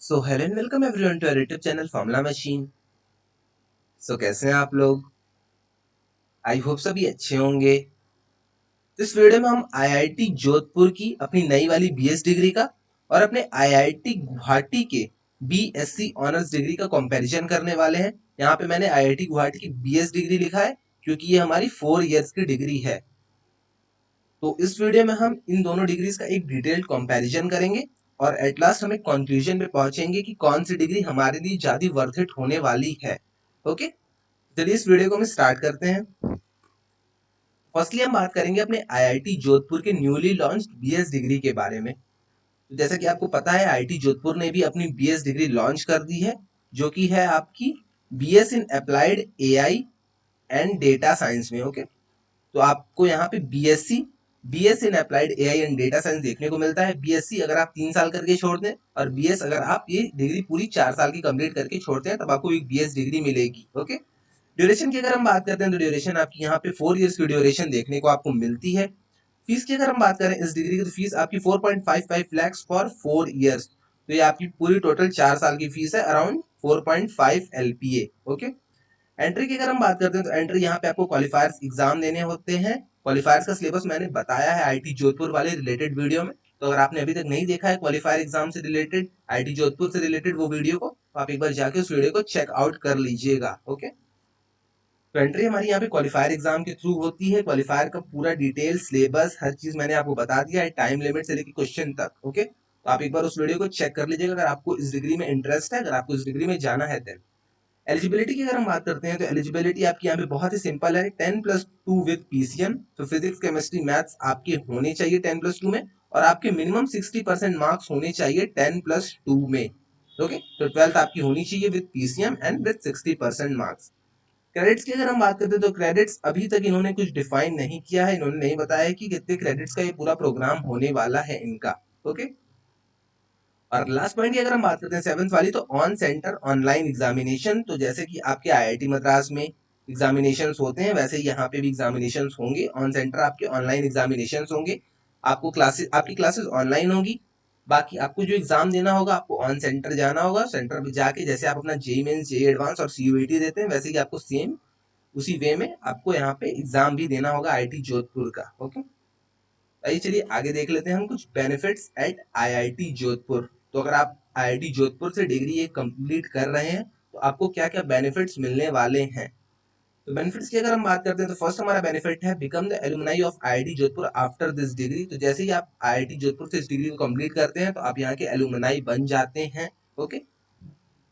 So hello and welcome everyone to our YouTube channel formula machine. So कैसे हैं आप लोग? आई होप सभी अच्छे होंगे। इस वीडियो में हम आईआईटी जोधपुर की अपनी नई वाली बीएस डिग्री का और अपने आईआईटी गुवाहाटी के बीएससी ऑनर्स डिग्री का कंपैरिजन करने वाले हैं। यहाँ पे मैंने आईआईटी गुवाहाटी की बीएस डिग्री लिखा है क्योंकि ये हमारी 4 इयर्स की डिग्री है। तो इस वीडियो में हम इन दोनों डिग्रीज का एक डिटेल्ड कंपैरिजन करेंगे और एट लास्ट हम एक कंक्लूजन पे पहुंचेंगे कि कौन सी डिग्री हमारे लिए ज्यादा वर्थ इट होने वाली है। ओके, चलिए इस वीडियो को हम स्टार्ट करते हैं। फर्स्टली हम बात करेंगे अपने आईआईटी जोधपुर के न्यूली लॉन्च्ड बीएस डिग्री के बारे में। तो जैसा कि आपको पता है आईआईटी जोधपुर ने भी अपनी बीएस डिग्री लॉन्च कर दी है, जो कि है आपकी BS in applied AI and data science में। ओके, तो आपको यहाँ पे BSc BS in applied AI and data science देखने को मिलता है। बीएससी अगर आप 3 साल करके छोड़ दें और बीएस अगर आप ये डिग्री पूरी 4 साल की कंप्लीट करके छोड़ते हैं तब आपको एक बीएस डिग्री मिलेगी। ओके, ड्यूरेशन की अगर हम बात करते हैं तो ड्यूरेशन आपकी यहाँ पे 4 इयर्स की ड्यूरेशन देखने को आपको मिलती है। फीस की अगर हम बात करें इस डिग्री की तो फीस आपकी 4.55 लैक्स फॉर 4 इयर्स। तो ये आपकी पूरी टोटल 4 साल की फीस है अराउंड 4.5 LPA। ओके, एंट्री की अगर हम बात करते हैं तो एंट्री यहाँ पे आपको क्वालिफायर्स एग्जाम देने होते हैं। क्वालिफायर्स का सिलेबस मैंने बताया है आईटी जोधपुर वाले रिलेटेड वीडियो में, तो अगर आपने अभी तक नहीं देखा है क्वालिफायर एग्जाम से रिलेटेड आईटी जोधपुर से रिलेटेड वो वीडियो को, तो आप एक बार जाके उस वीडियो को चेकआउट कर लीजिएगा। ओके, तो एंट्री हमारी यहाँ पे क्वालिफायर एग्जाम के थ्रू होती है। क्वालिफायर का पूरा डिटेल सिलेबस हर चीज मैंने आपको बता दिया है, टाइम लिमिट से लेकर क्वेश्चन तक। ओके, तो आप एक बार उस वीडियो को चेक कर लीजिएगा अगर आपको इस डिग्री में इंटरेस्ट है, अगर आपको इस डिग्री में जाना है। देन एलिजिबिलिटी की अगर हम बात करते हैं तो एलिजिबिलिटी आपकी यहाँ पे बहुत ही सिंपल है, 10+2 विद पीसीएम। तो फिजिक्स केमिस्ट्री मैथ्स आपके होने चाहिए 10+2 में, और आपके मिनिमम 60% मार्क्स होने चाहिए 10+2 में। ओके, तो 12th आपकी होनी चाहिए with PCM and with 60% marks. Credits की अगर हम बात करते हैं तो क्रेडिट्स अभी तक इन्होंने कुछ डिफाइन नहीं किया है, इन्होंने नहीं बताया कि कितने क्रेडिट्स का ये पूरा प्रोग्राम होने वाला है इनका। ओके, और लास्ट पॉइंट की अगर हम बात करते हैं 7th वाली, तो ऑन सेंटर ऑनलाइन एग्जामिनेशन। तो जैसे कि आपके आईआईटी मद्रास में एग्जामिनेशंस होते हैं वैसे यहाँ पे भी एग्जामिनेशंस होंगे। ऑन सेंटर आपके ऑनलाइन एग्जामिनेशंस होंगे, आपको क्लासेस आपकी क्लासेस ऑनलाइन होगी। बाकी आपको जो एग्जाम देना होगा आपको ऑन सेंटर जाना होगा। सेंटर पे जाके जैसे आप अपना जेई मेंस जेई एडवांस और सीयूईटी देते हैं वैसे ही आपको सेम उसी वे में आपको यहाँ पे एग्जाम भी देना होगा आईआईटी जोधपुर का। ओके, आइए चलिए आगे देख लेते हैं हम कुछ बेनिफिट्स एट आईआईटी जोधपुर। तो अगर आप आईआईटी जोधपुर से डिग्री ये कंप्लीट कर रहे हैं तो आपको क्या क्या बेनिफिट्स मिलने वाले हैं। तो बेनिफिट्स की अगर हम बात करते हैं तो फर्स्ट हमारा बेनिफिट है become the alumni of IIT Jodhpur after this degree. तो जैसे ही आप आईआईटी जोधपुर से इस डिग्री को कंप्लीट करते हैं तो आप यहाँ के एलुमनाई बन जाते हैं। ओके,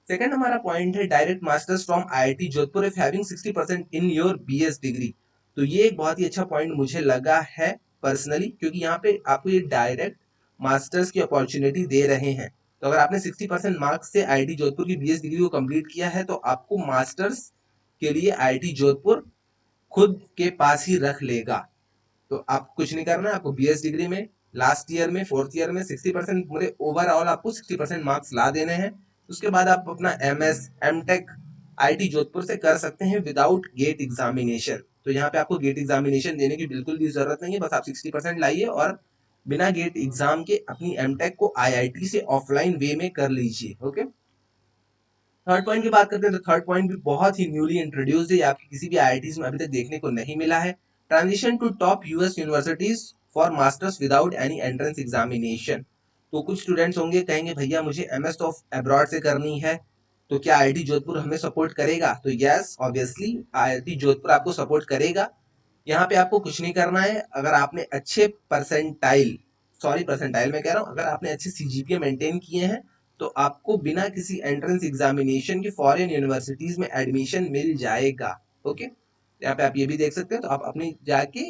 सेकंड हमारा पॉइंट है direct masters from IIT Jodhpur if having 60% in your BS degree. तो ये एक बहुत ही अच्छा पॉइंट मुझे लगा है पर्सनली, क्योंकि यहाँ पे आपको ये डायरेक्ट मास्टर्स की अपॉर्चुनिटी दे रहे हैं। तो अगर आपने 60% मार्क्स से आईआईटी जोधपुर की बीएस डिग्री को कंप्लीट किया है तो आपको मास्टर्स के लिए आईआईटी जोधपुर खुद के पास ही रख लेगा। तो आपको कुछ नहीं करना है, आपको बीएस डिग्री में लास्ट ईयर में 4th ईयर में 60% पूरे ओवरऑल आपको 60% मार्क्स ला देने हैं। उसके बाद आप अपना एमएस एमटेक आईटी जोधपुर से कर सकते हैं विदाउट गेट एग्जामिनेशन। तो यहाँ पे आपको गेट एग्जामिनेशन देने की बिल्कुल भी जरूरत नहीं है, बस आप 60% लाइए और बिना गेट एग्जाम के अपनी एमटेक को आईआईटी से ऑफलाइन वे में कर लीजिए। ओके, थर्ड पॉइंट की बात करते हैं तो थर्ड पॉइंट भी बहुत ही न्यूली इंट्रोड्यूस्ड है, आपकी किसी भी आईआईटीज में अभी तक देखने को नहीं मिला है। Transition to top US universities for masters without any entrance examination. तो कुछ स्टूडेंट्स होंगे कहेंगे भैया मुझे एमएस तो अब्रॉड से करनी है, तो क्या आईआईटी जोधपुर हमें सपोर्ट करेगा? तो यस ऑब्वियसली आईआईटी जोधपुर आपको सपोर्ट करेगा। यहाँ पे आपको कुछ नहीं करना है, अगर आपने अच्छे परसेंटाइल सॉरी परसेंटाइल में कह रहा हूँ, अगर आपने अच्छे सीजीपीए मेंटेन किए हैं तो आपको बिना किसी एंट्रेंस एग्जामिनेशन के फॉरेन यूनिवर्सिटीज में एडमिशन मिल जाएगा। ओके, यहाँ पे आप ये भी देख सकते हैं, तो आप अपनी जाके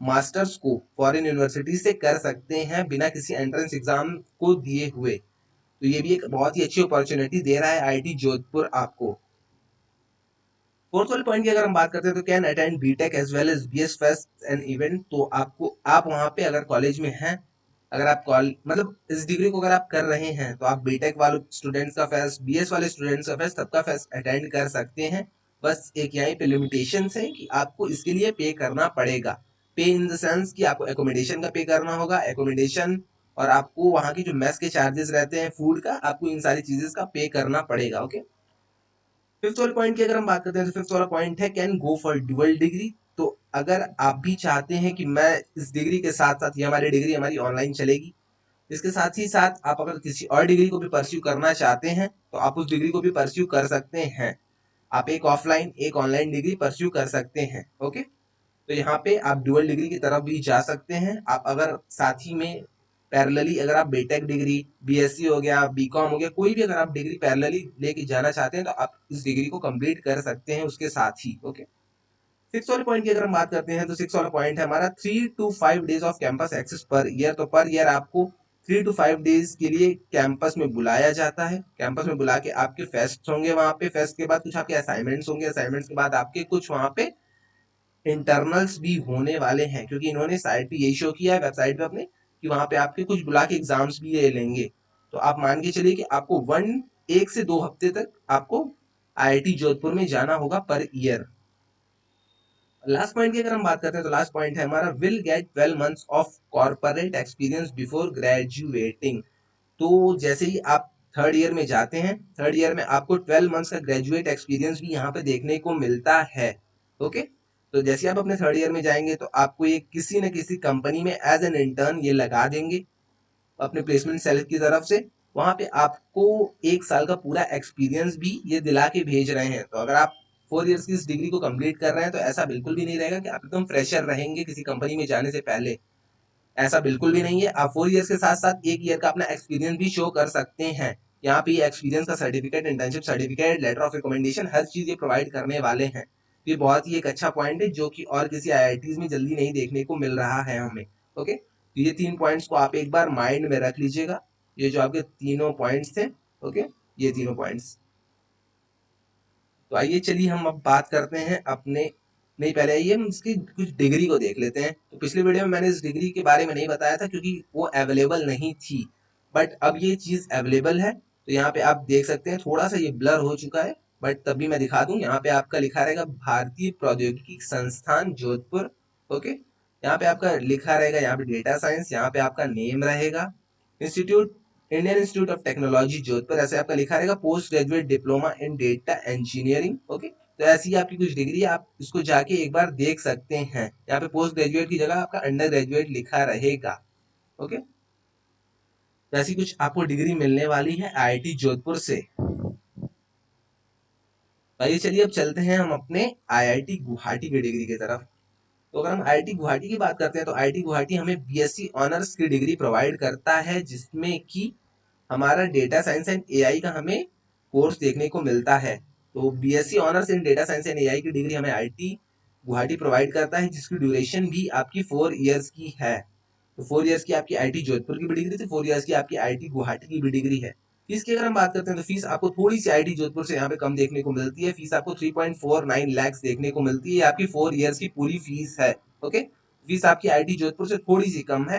मास्टर्स को फॉरेन यूनिवर्सिटीज से कर सकते हैं बिना किसी एंट्रेंस एग्जाम को दिए हुए। तो ये भी एक बहुत ही अच्छी अपॉर्चुनिटी दे रहा है आईआईटी जोधपुर आपको। फोर्थ वाले पॉइंट की अगर हम बात करते हैं तो can attend BTech as well as BS fest and event. तो आपको आप वहां पे अगर कॉलेज में हैं, अगर आप कॉल मतलब इस डिग्री को अगर आप कर रहे हैं तो आप बीटेक वाले स्टूडेंट्स का फेस्ट, बीएस वाले स्टूडेंट्स का फेस्ट, सबका फेस्ट अटेंड कर सकते हैं। बस एक यहीं पे लिमिटेशन है कि आपको इसके लिए पे करना पड़ेगा। पे इन द सेंस कि आपको एकोमोडेशन का पे करना होगा। एकोमोडेशन और आपको वहाँ की जो मेस के चार्जेस रहते हैं फूड का, आपको इन सारी चीजें का पे करना पड़ेगा। ओके, फिफ्थ वाले पॉइंट की अगर हम बात करते हैं तो फिफ्थ वाला पॉइंट है can go for dual degree. तो अगर आप भी चाहते हैं कि मैं इस डिग्री के साथ साथ, ये हमारी डिग्री हमारी ऑनलाइन चलेगी, इसके साथ ही साथ आप अगर किसी और डिग्री को भी परस्यू करना चाहते हैं तो आप उस डिग्री को भी परस्यू कर सकते हैं। आप एक ऑफलाइन एक ऑनलाइन डिग्री परस्यू कर सकते हैं। ओके, तो यहाँ पे आप डुअल डिग्री की तरफ भी जा सकते हैं। आप अगर साथ ही में पैरेलली अगर आप बीटेक डिग्री, बीएससी हो गया, बीकॉम हो गया, कोई भी अगर आप डिग्री पैरेलली लेके जाना चाहते हैं तो आप इस डिग्री को कंप्लीट कर सकते हैं उसके साथ ही। ओके, सिक्स वाले पॉइंट की अगर हम बात करते हैं तो सिक्स वाला पॉइंट है हमारा 3 to 5 days of campus access per year. तो पर ईयर आपको 3 to 5 डेज के लिए कैंपस में बुलाया जाता है। कैंपस में बुला के आपके फेस्ट होंगे, वहां पे फेस्ट के बाद कुछ आपके असाइनमेंट्स होंगे, असाइनमेंट्स के बाद आपके कुछ वहां पे इंटरनल्स भी होने वाले हैं, क्योंकि इन्होंने साइट पे यही शो किया है वेबसाइट पे अपने कि वहां पे आपके कुछ बुला के एग्जाम्स भी ले लेंगे। तो आप मान के चलिए कि आपको 1 से 2 हफ्ते तक आपको आईआईटी जोधपुर में जाना होगा पर ईयर। लास्ट पॉइंट की अगर हम बात करते हैं तो लास्ट पॉइंट है हमारा will get 12 months of corporate experience before graduating. तो जैसे ही आप थर्ड ईयर में जाते हैं, थर्ड ईयर में आपको 12 months का ग्रेजुएट एक्सपीरियंस भी यहाँ पे देखने को मिलता है। ओके, तो जैसे आप अपने थर्ड ईयर में जाएंगे तो आपको ये किसी न किसी कंपनी में एज एन इंटर्न ये लगा देंगे अपने प्लेसमेंट सेल की तरफ से। वहां पे आपको 1 साल का पूरा एक्सपीरियंस भी ये दिला के भेज रहे हैं। तो अगर आप 4 इयर्स की इस डिग्री को कंप्लीट कर रहे हैं तो ऐसा बिल्कुल भी नहीं रहेगा कि आप एकदम फ्रेशर रहेंगे किसी कंपनी में जाने से पहले। ऐसा बिल्कुल भी नहीं है। आप 4 इयर्स के साथ साथ 1 ईयर का अपना एक्सपीरियंस भी शो कर सकते हैं। यहाँ पे एक्सपीरियंस का certificate, internship certificate, letter of recommendation, हर चीज ये प्रोवाइड करने वाले हैं। ये बहुत ही एक अच्छा पॉइंट है जो कि और किसी आईआईटीज में जल्दी नहीं देखने को मिल रहा है हमें। ओके, तो ये 3 पॉइंट्स को आप एक बार माइंड में रख लीजिएगा। ये जो आपके तीनों पॉइंट्स थे, ओके, ये तीनों पॉइंट्स। तो आइए चलिए हम अब बात करते हैं अपने, नहीं पहले आइए हम इसकी कुछ डिग्री को देख लेते हैं। तो पिछले वीडियो में मैंने इस डिग्री के बारे में नहीं बताया था क्योंकि वो अवेलेबल नहीं थी, बट अब ये चीज अवेलेबल है। तो यहाँ पे आप देख सकते हैं थोड़ा सा ये ब्लर हो चुका है, बट तब भी मैं दिखा दूं। यहाँ पे आपका लिखा रहेगा भारतीय प्रौद्योगिकी संस्थान जोधपुर। ओके, यहाँ पे आपका लिखा रहेगा, यहाँ पे डेटा साइंस, यहाँ पे आपका नेम रहेगा, institute Indian institute of technology Jodhpur, ऐसे आपका लिखा रहेगा, post graduate diploma in data engineering. Okay, तो ऐसी आपकी कुछ डिग्री है, आप इसको जाके एक बार देख सकते हैं। यहाँ पे पोस्ट ग्रेजुएट की जगह आपका अंडर ग्रेजुएट लिखा रहेगा। ओके, तो ऐसी कुछ आपको डिग्री मिलने वाली है आईआईटी जोधपुर से। आइए चलिए अब चलते हैं हम अपने आईआईटी गुवाहाटी की डिग्री की तरफ। तो अगर हम आईआईटी गुवाहाटी की बात करते हैं तो आईआईटी गुवाहाटी हमें बीएससी ऑनर्स की डिग्री प्रोवाइड करता है, जिसमें कि हमारा डेटा साइंस एंड एआई का हमें कोर्स देखने को मिलता है। तो BSc honours in data science and AI की डिग्री हमें आईआईटी गुवाहाटी प्रोवाइड करता है, जिसकी ड्यूरेशन भी आपकी 4 इयर्स की है। तो 4 इयर्स की आपकी आईआईटी जोधपुर की भी डिग्री थी, 4 इयर्स की आपकी आईआईटी गुवाहाटी की भी डिग्री है। फीस की अगर हम बात करते हैं तो फीस आपको थोड़ी सी आईआईटी जोधपुर से यहाँ पे कम देखने को मिलती है। फीस आपको 3.49 लाख देखने को मिलती है, आपकी 4 इयर्स की पूरी फीस है। ओके, फीस आपकी आईआईटी जोधपुर से थोड़ी सी कम है।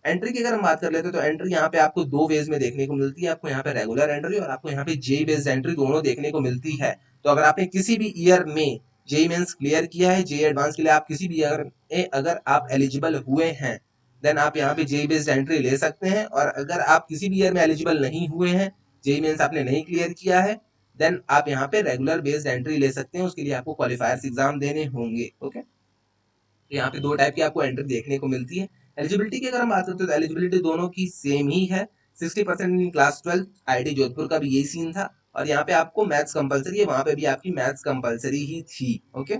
एंट्री की अगर हम बात कर लेते हैं तो एंट्री यहाँ पे आपको 2 वेज में देखने को मिलती है। आपको यहाँ पे रेगुलर एंट्री और आपको यहाँ पे जेई बेस्ड एंट्री दोनों देखने को मिलती है। तो अगर आपने किसी भी ईयर में जेई मेंस क्लियर किया है, जेई एडवांस के लिए आप किसी भी अगर आप एलिजिबल हुए हैं, देन आप यहाँ पे जेई बेस्ड एंट्री ले सकते हैं। और अगर आप किसी भी ईयर में एलिजिबल नहीं हुए हैं, जेई मेंस आपने नहीं क्लियर किया है, देन आप यहाँ पे रेगुलर बेस्ड एंट्री ले सकते हैं। उसके लिए आपको क्वालिफायर्स एग्जाम देने होंगे। ओके, तो यहाँ पे 2 टाइप की आपको एंट्री देखने को मिलती है। एलिजिबिलिटी की अगर हम बात करते हैं तो एलिजिबिलिटी दोनों की सेम ही है। 60% इन क्लास 12, आईआईटी जोधपुर का भी यही सीन था। और यहाँ पे आपको मैथ्स कंपलसरी है, वहां पे भी आपकी मैथ्स कंपलसरी ही थी। ओके,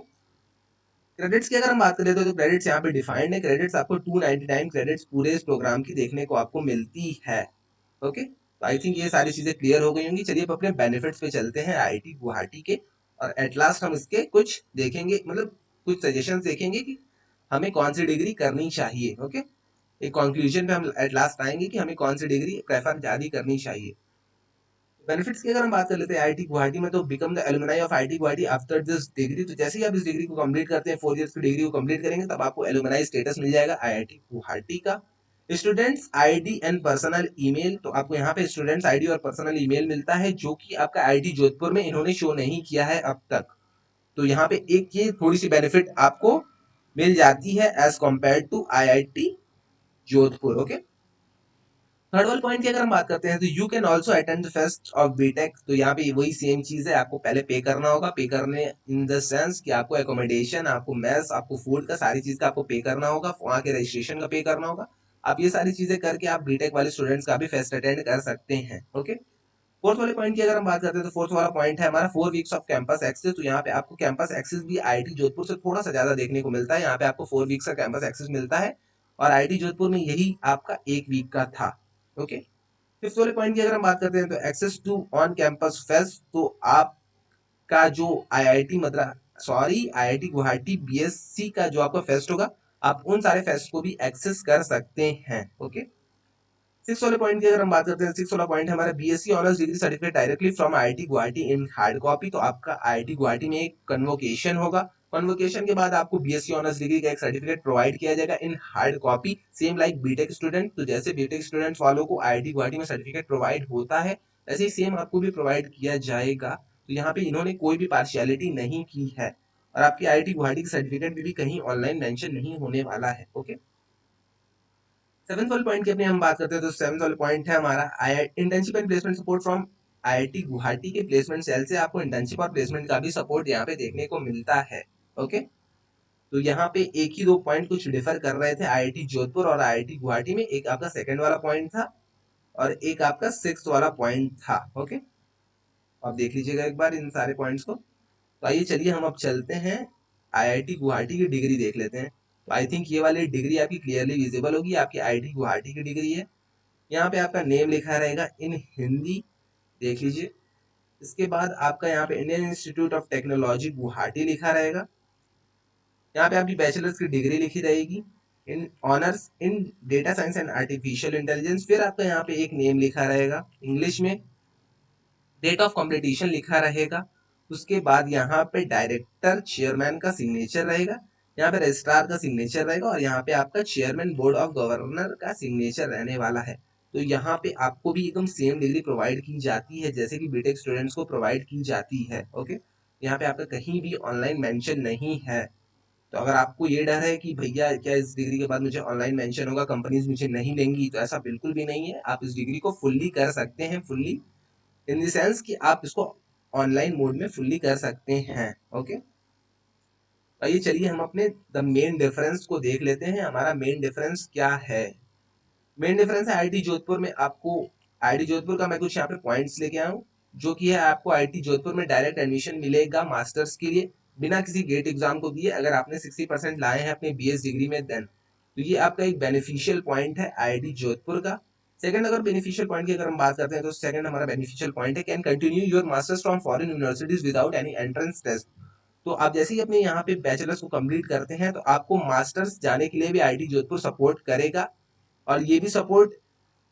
क्रेडिट्स की अगर हम बात करें तो क्रेडिट्स यहाँ पे डिफाइंड है। क्रेडिट्स आपको 299 क्रेडिट्स पूरे इस प्रोग्राम की देखने को आपको मिलती है। ओके, तो आई थिंक ये सारी चीजें क्लियर हो गई होंगी। चलिए अब अपने बेनिफिट्स पे चलते हैं आईआईटी गुवाहाटी के, और एट लास्ट हम इसके कुछ देखेंगे, मतलब कुछ सजेशन देखेंगे कि हमें कौन सी डिग्री करनी चाहिए। ओके, एक कंक्लूजन पे हम एट लास्ट आएंगे कि हमें कौन सी डिग्री प्रेफर ज्यादा करनी चाहिए। बेनिफिट्स की अगर हम बात कर लेते हैं आईआईटी गुवाहाटी में, तो become the alumni of IIT Guwahati after this degree. तो जैसे ही आप इस डिग्री को कंप्लीट करते हैं, 4 इयर्स की डिग्री को कंप्लीट करेंगे, तब आपको एलुमनाई स्टेटस मिल जाएगा आईआईटी गुवाहाटी का। Students ID and personal email, तो आपको यहाँ पे स्टूडेंट्स आईडी और पर्सनल ईमेल मिलता है, जो कि आपका आईआईटी जोधपुर में इन्होंने शो नहीं किया है अब तक। तो यहाँ पे एक ये थोड़ी सी बेनिफिट आपको मिल जाती है as compare to IIT Jodhpur. ओके, थर्ड वाले पॉइंट की अगर हम बात करते हैं तो you can also attend the fest of BTech. तो यहाँ पे वही सेम चीज है, आपको पहले पे करना होगा। पे करने इन द सेंस कि आपको एकोमोडेशन, आपको मेस, आपको फूड का, सारी चीज का आपको पे करना होगा, वहाँ के रजिस्ट्रेशन का पे करना होगा। आप ये सारी चीजें करके आप बीटेक वाले स्टूडेंट्स का भी फेस्ट अटेंड कर सकते हैं। ओके, फोर्थ वाले पॉइंट की अगर हम बात करते हैं तो फोर्थ वाला पॉइंट है हमारा 4 वीक्स ऑफ कैंपस एक्सेस। तो यहाँ पे आपको कैंपस एक्सेस भी आईआईटी जोधपुर से थोड़ा सा ज्यादा देखने को मिलता है। यहाँ पे आपको 4 वीक्स का कैंपस एक्सेस मिलता है और आईआईटी जोधपुर में यही आपका 1 वीक का था। ओके, फिफ्थ वाले पॉइंट की अगर हम बात करते हैं तो access to on campus fest. तो आपका जो IIT Madras IIT Guwahati BSc का जो आपका फेस्ट होगा, आप उन सारे फेस्ट को भी एक्सेस कर सकते हैं। ओके, सिक्स वाले पॉइंट की अगर हम बात करते हैं, सिक्स वाला पॉइंट हमारा BSc honours degree certificate directly from IIT Guwahati in hard copy. तो आपका आईआईटी गुवाहाटी में एक कन्वोकेशन होगा, कन्वोकेशन के बाद आपको बीएससी ऑनर्स डिग्री का एक सर्टिफिकेट प्रोवाइड किया जाएगा in hard copy, same like BTech student. तो जैसे बीटेक स्टूडेंट्स वालों को आईआईटी गुवाहाटी में सर्टिफिकेट प्रोवाइड होता है, वैसे ही सेम आपको भी प्रोवाइड किया जाएगा। तो यहाँ पे इन्होंने कोई भी पार्शियलिटी नहीं की है और आपकी आईआईटी गुवाहाटी की सर्टिफिकेट भी कहीं ऑनलाइन मेंशन नहीं होने वाला है। ओके, सेवंथ वाले पॉइंट की अपनी हम बात करते हैं तो सेवंथ वाले पॉइंट है हमारा internship and placement support from IIT Guwahati के प्लेसमेंट सेल से आपको इंटर्नशिप और प्लेसमेंट का भी सपोर्ट यहाँ पे देखने को मिलता है। ओके, तो यहाँ पे एक ही दो पॉइंट कुछ डिफर कर रहे थे आईआईटी जोधपुर और आईआईटी गुवाहाटी में, एक आपका सेकंड वाला पॉइंट था और एक आपका सिक्स्थ वाला पॉइंट था। ओके, आप देख लीजिएगा एक बार इन सारे पॉइंट्स को। तो आइए चलिए हम अब चलते हैं आईआईटी गुवाहाटी की डिग्री देख लेते हैं। तो आई थिंक ये वाली डिग्री आपकी क्लियरली विजिबल होगी, आपकी आईआईटी गुवाहाटी की डिग्री है। यहाँ पे आपका नेम लिखा रहेगा इन हिंदी, देख लीजिए। इसके बाद आपका यहाँ पे Indian institute of technology Guwahati लिखा रहेगा। यहाँ पे आपकी बैचलर्स की डिग्री लिखी रहेगी in honours in data science and artificial intelligence. फिर आपका यहाँ पे एक नेम लिखा रहेगा इंग्लिश में, डेट ऑफ कॉम्पिटिशन लिखा रहेगा। उसके बाद यहाँ पे डायरेक्टर चेयरमैन का सिग्नेचर रहेगा, यहाँ पे रजिस्ट्रार का सिग्नेचर रहेगा और यहाँ पे आपका चेयरमैन बोर्ड ऑफ गवर्नर का सिग्नेचर रहने वाला है। तो यहाँ पे आपको भी एकदम सेम डिग्री प्रोवाइड की जाती है जैसे कि बीटेक स्टूडेंट्स को प्रोवाइड की जाती है। ओके, यहाँ पे आपका कहीं भी ऑनलाइन मेंशन नहीं है। तो अगर आपको ये डर है कि भैया क्या इस डिग्री के बाद मुझे ऑनलाइन मेंशन होगा, कंपनीज मुझे नहीं लेंगी, तो ऐसा बिल्कुल भी नहीं है। आप इस डिग्री को फुल्ली कर सकते हैं, फुल्ली इन द सेंस कि आप इसको ऑनलाइन मोड में फुल्ली कर सकते हैं। ओके, आइए चलिए हम अपने द मेन डिफरेंस को देख लेते हैं। हमारा मेन डिफरेंस क्या है? मेन डिफरेंस है आईआईटी जोधपुर में आपको, आईआईटी जोधपुर का मैं कुछ यहाँ पे पॉइंट्स लेके आया हूँ, जो कि है आपको आईआईटी जोधपुर में डायरेक्ट एडमिशन मिलेगा मास्टर्स के लिए बिना किसी गेट एग्जाम को दिए, अगर आपने 60% लाए हैं अपने बीएस डिग्री में देन। तो ये आपका एक बेनिफिशियल पॉइंट है आईआईटी जोधपुर का। सेकंड, अगर बेनिफिशियल पॉइंट की अगर हम बात करते हैं तो सेकंड हमारा बेनिफिशियल पॉइंट है can continue your masters from foreign universities without any entrance test. तो आप जैसे ही अपने यहाँ पे बैचलर्स को कंप्लीट करते हैं तो आपको मास्टर्स जाने के लिए भी आईआईटी जोधपुर सपोर्ट करेगा। और ये भी सपोर्ट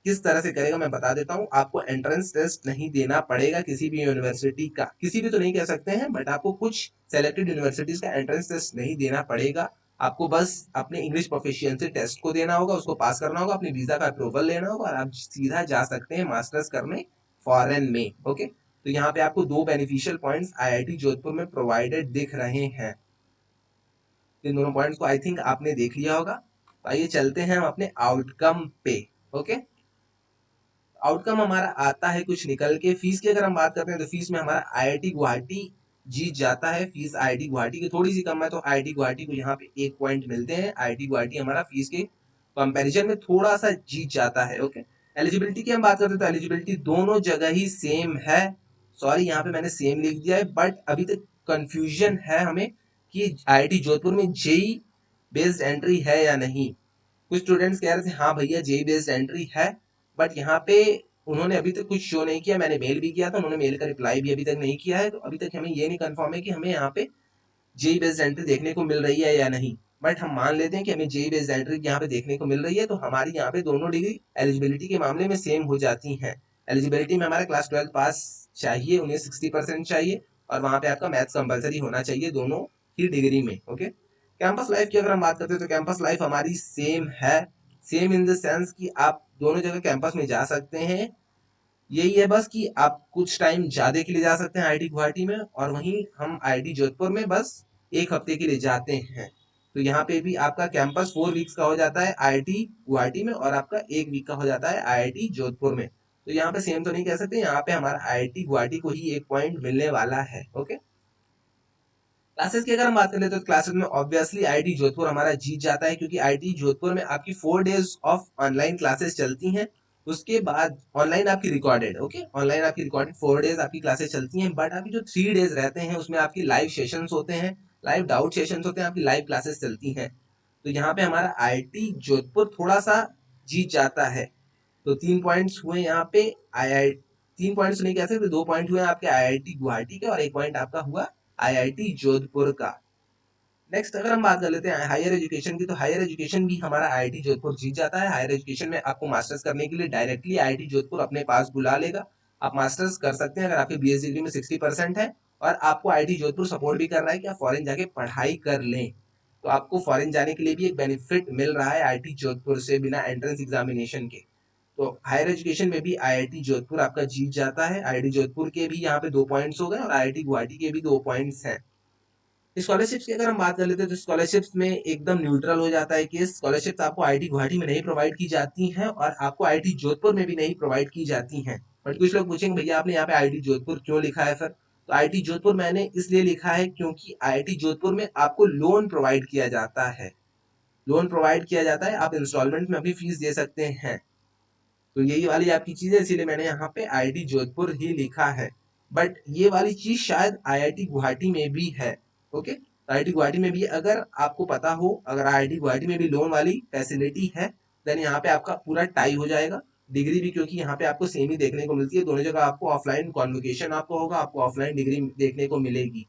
किस तरह से करेगा मैं बता देता हूँ। आपको एंट्रेंस टेस्ट नहीं देना पड़ेगा किसी भी यूनिवर्सिटी का, किसी भी तो नहीं कह सकते हैं, बट आपको कुछ सेलेक्टेड यूनिवर्सिटीज का एंट्रेंस टेस्ट नहीं देना पड़ेगा। आपको बस अपने इंग्लिश प्रोफिशिएंसी टेस्ट को देना होगा, उसको पास करना होगा, अपनी वीजा का अप्रूवल लेना होगा और आप सीधा जा सकते हैं मास्टर्स करने फॉरेन में। ओके, तो यहाँ पे आपको दो बेनिफिशियल पॉइंट्स आईआईटी जोधपुर में प्रोवाइडेड दिख रहे हैं। इन दोनों पॉइंट्स को आई थिंक आपने देख लिया होगा। तो आइए चलते हैं हम अपने आउटकम पे। ओके, आउटकम हमारा आता है कुछ निकल के। फीस की अगर हम बात करते हैं तो फीस में हमारा आईआईटी गुवाहाटी जीत जाता है। फीस आईआईटी गुवाहाटी की थोड़ी सी कम है, तो आईआईटी गुवाहाटी को यहाँ पे 1 पॉइंट मिलते हैं। आईआईटी गुवाहाटी हमारा फीस के कंपैरिजन में थोड़ा सा जीत जाता है। ओके, एलिजिबिलिटी की हम बात करते हैं तो एलिजिबिलिटी दोनों जगह ही सेम है। सॉरी, यहाँ पे मैंने सेम लिख दिया है, बट अभी तक कंफ्यूजन है हमें कि आईआईटी जोधपुर में जेई बेस्ड एंट्री है या नहीं। कुछ स्टूडेंट्स कह रहे थे हाँ भैया जेई बेस्ड एंट्री है, बट यहाँ पे उन्होंने अभी तक कुछ शो नहीं किया। मैंने मेल भी किया था, उन्होंने मेल का रिप्लाई भी अभी तक नहीं किया है। तो अभी तक हमें ये नहीं कंफर्म है कि हमें यहाँ पे जेई बेस्ड एंट्री देखने को मिल रही है या नहीं, बट हम मान लेते हैं कि हमें जेई बेस्ड एंट्री यहाँ पे देखने को मिल रही है। तो हमारी यहाँ पे दोनों डिग्री एलिजिबिलिटी के मामले में सेम हो जाती हैं। एलिजिबिलिटी में हमारा क्लास 12 पास चाहिए, उन्हें 60% चाहिए और वहाँ पे आपका मैथ्स कंपलसरी होना चाहिए दोनों ही डिग्री में। ओके, कैंपस लाइफ की अगर हम बात करते हैं तो कैंपस लाइफ हमारी सेम है, सेम इन द सेंस कि आप दोनों जगह कैंपस में जा सकते हैं। यही है बस कि आप कुछ टाइम ज्यादा के लिए जा सकते हैं आईआईटी गुवाहाटी में, और वहीं हम आईआईटी जोधपुर में बस 1 हफ्ते के लिए जाते हैं। तो यहाँ पे भी आपका कैंपस 4 वीक्स का हो जाता है IIT गुवाहाटी में, और आपका 1 वीक का हो जाता है IIT जोधपुर में। तो यहाँ पे सेम तो नहीं कह सकते, यहाँ पे हमारा IIT गुवाहाटी को ही 1 पॉइंट मिलने वाला है। ओके, क्लासेस की अगर हम बात करें तो क्लासेस में ऑब्वियसली IIT जोधपुर हमारा जीत जाता है, क्योंकि IIT जोधपुर में आपकी 4 डेज ऑफ ऑनलाइन क्लासेस चलती हैं। उसके बाद ऑनलाइन आपकी रिकॉर्डेड, ओके, ऑनलाइन आपकी रिकॉर्डेड 4 डेज आपकी क्लासेस चलती हैं, बट आपकी जो 3 डेज रहते हैं उसमें आपकी लाइव सेशंस होते हैं, लाइव डाउट सेशंस होते हैं, आपकी लाइव क्लासेस चलती हैं। तो यहाँ पे हमारा IIT जोधपुर थोड़ा सा जीत जाता है। तो 3 पॉइंट्स हुए यहाँ पे आई 3 पॉइंट्स नहीं कह सकते, 2 पॉइंट हुए आपके IIT गुवाहाटी के, और 1 पॉइंट आपका हुआ IIT जोधपुर का। नेक्स्ट अगर हम बात कर लेते हैं हायर एजुकेशन की, तो हायर एजुकेशन भी हमारा IIT जोधपुर जीत जाता है। हायर एजुकेशन में आपको मास्टर्स करने के लिए डायरेक्टली IIT जोधपुर अपने पास बुला लेगा। आप मास्टर्स कर सकते हैं अगर आपके BS डिग्री में 60% है, और आपको IIT जोधपुर सपोर्ट भी कर रहा है कि आप फॉरेन जाके पढ़ाई कर लें। तो आपको फॉरेन जाने के लिए भी एक बेनिफिट मिल रहा है IIT जोधपुर से बिना एंट्रेंस एग्जामिनेशन के। तो हायर एजुकेशन में भी IIT जोधपुर आपका जीत जाता है। IIT जोधपुर के भी यहाँ पे 2 पॉइंट्स हो गए, और IIT गुवाहाटी के भी 2 पॉइंट्स हैं। स्कॉलरशिप्स की अगर हम बात कर लेते हैं तो स्कॉलरशिप्स में एकदम न्यूट्रल हो जाता है कि स्कॉलरशिप्स आपको IIT गुवाहाटी में नहीं प्रोवाइड की जाती हैं, और आपको IIT जोधपुर में भी नहीं प्रोवाइड की जाती हैं। बट कुछ लोग पूछेंगे भैया आपने यहाँ पे IIT जोधपुर क्यों लिखा है सर? तो IIT जोधपुर मैंने इसलिए लिखा है क्योंकि IIT जोधपुर में आपको लोन प्रोवाइड किया जाता है। लोन प्रोवाइड किया जाता है, आप इंस्टॉलमेंट में भी फीस दे सकते हैं। तो यही वाली आपकी चीज है, इसीलिए मैंने यहाँ पे IIT जोधपुर ही लिखा है। बट ये वाली चीज शायद IIT गुवाहाटी में भी है। ओके, तो IIT गुवाहाटी में भी अगर आपको पता हो, अगर IIT गुवाहाटी में भी लोन वाली फैसिलिटी है, देन यहाँ पे आपका पूरा टाई हो जाएगा। डिग्री भी क्योंकि यहाँ पे आपको सेम ही देखने को मिलती है, दोनों जगह आपको ऑफलाइन कॉन्वोकेशन आपको होगा, आपको ऑफलाइन डिग्री देखने को मिलेगी।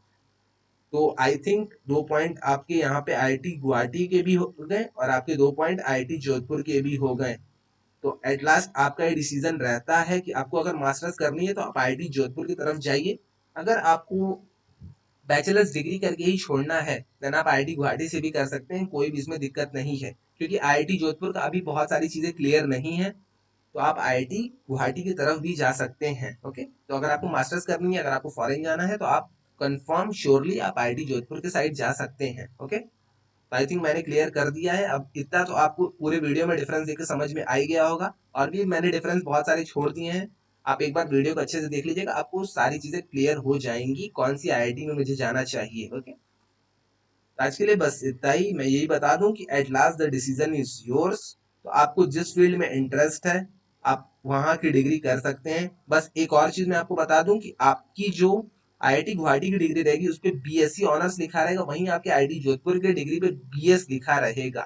तो आई थिंक 2 पॉइंट आपके यहाँ पे IIT गुवाहाटी के भी हो गए, और आपके 2 पॉइंट IIT जोधपुर के भी हो गए। तो एट लास्ट आपका ये डिसीजन रहता है कि आपको अगर मास्टर्स करनी है तो आप IIT जोधपुर की तरफ जाइए। अगर आपको बैचलर्स डिग्री करके ही छोड़ना है देन आप IIT गुवाहाटी से भी कर सकते हैं, कोई भी इसमें दिक्कत नहीं है, क्योंकि IIT जोधपुर का अभी बहुत सारी चीजें क्लियर नहीं है। तो आप IIT गुवाहाटी की तरफ भी जा सकते हैं। ओके, तो अगर आपको मास्टर्स करनी है, अगर आपको फॉरेन जाना है, तो आप कंफर्म श्योरली आप IIT जोधपुर के साइड जा सकते हैं। ओके, आई थिंक मैंने क्लियर कर दिया है। अब इतना तो आपको पूरे वीडियो में डिफरेंस देख के समझ में आ ही गया होगा, और भी मैंने डिफरेंस बहुत सारे छोड़ दिए हैं। आप एक बार वीडियो को अच्छे से देख लीजिएगा, आपको सारी चीजें क्लियर हो जाएंगी कौन सी IIT में मुझे जाना चाहिए। ओके, आज के लिए बस इतना ही। मैं यही बता दूं कि at last the decision is yours. तो आपको जिस फील्ड में इंटरेस्ट है आप वहां की डिग्री कर सकते हैं। बस एक और चीज मैं आपको बता दूं कि आपकी जो IIT गुवाहाटी की डिग्री रहेगी उस पर BSc ऑनर्स लिखा रहेगा, वहीं आपके IIT जोधपुर की डिग्री पे BS लिखा रहेगा।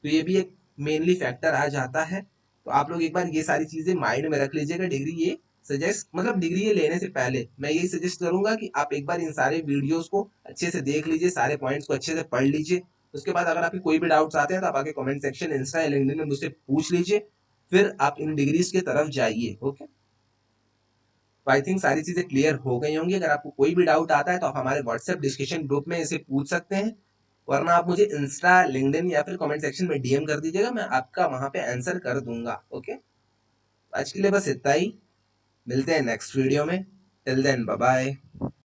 तो ये भी एक मेनली फैक्टर आ जाता है। तो आप लोग एक बार ये सारी चीजें माइंड में रख लीजिएगा। डिग्री ये सजेस्ट मतलब डिग्री ये लेने से पहले मैं यही सजेस्ट करूंगा कि आप एक बार इन सारे वीडियोस को अच्छे से देख लीजिए, सारे पॉइंट्स को अच्छे से पढ़ लीजिए। उसके बाद अगर आपके कोई भी डाउट्स आते हैं तो आप आके कमेंट सेक्शन, इंस्टा या लिंक्डइन में मुझसे पूछ लीजिए, फिर आप इन डिग्रीज की तरफ जाइए। ओके, तो आई थिंक सारी चीजें क्लियर हो गई होंगी। अगर आपको कोई भी डाउट आता है तो आप हमारे व्हाट्सएप डिस्कशन ग्रुप में इसे पूछ सकते हैं, वरना आप मुझे इंस्टा, लिंक्डइन या फिर कमेंट सेक्शन में DM कर दीजिएगा, मैं आपका वहां पे आंसर कर दूंगा। ओके, आज के लिए बस इतना ही। मिलते हैं नेक्स्ट वीडियो में। Till then bye bye.